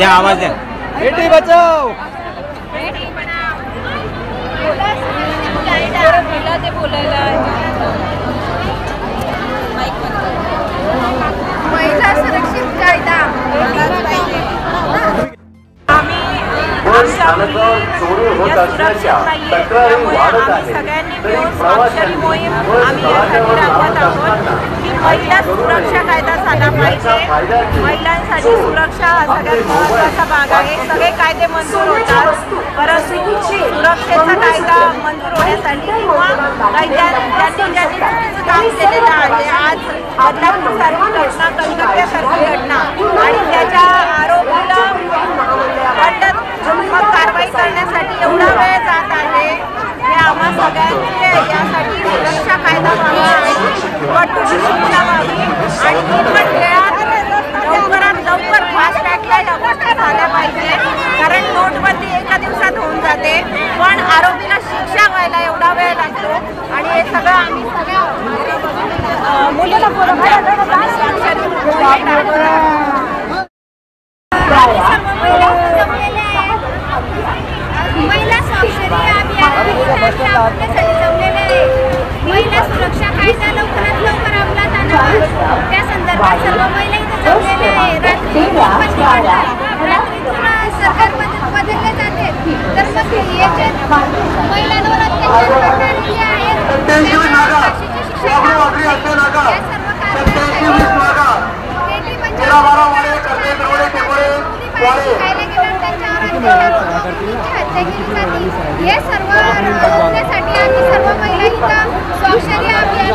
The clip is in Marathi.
द्या आवाज द्या। बेटी बचाओ ते बोलायला महिला सुरक्षित कायदा चोरी होत असल्याच्या तक्रारी वाढत आहेत। सगळ्यांनी मिळून स्वाक्षरी मोहीम आम्ही यासाठी राबवत आहोत की महिला सुरक्षा कायदा झाला पाहिजे। महिलांसाठी सुरक्षा हा सगळ्यात महत्त्वाचा भाग आहे। सगळे कायदे मंजूर होतात परंतु सुरक्षेचा कायदा मंजूर होण्यासाठी किंवा ज्यांनी चुकीचं काम केलेलं आहे, आज बदलापूरसारखी घटना, कलकत्त्यासारखी घटना आणि त्याच्या आरोपीला कारवाई करण्यासाठी एवढा वेळ जात आहे हे आम्हा सगळ्यांची यासाठी सुरक्षा कायदा व्हावा आणि कठोर शिक्षा व्हावी आणि किमान वेळात लवकरात लवकर फास्ट ट्रॅकला गोष्टी झाल्या पाहिजे। कारण नोटबंदी एका दिवसात होऊन जाते पण आरोपीला शिक्षा व्हायला एवढा वेळ लागतो आणि हे सगळं आम्ही सगळ्या मुलीला महिला स्वाक्षरी अभियान राबवण्यासाठी जमलेले आहे। महिला सुरक्षा कायदा लवकरात लवकर अंमलात आणावा त्या संदर्भात सर्व महिला इथे जमलेले आहे। रात्रीतून सरकार बदलले जाते तर मग याच्यात महिलांवर अत्याचार करणारे जे आहेत हे सर्व रोखण्यासाठी आम्ही सर्व महिला इथं स्वाक्षरी अभियान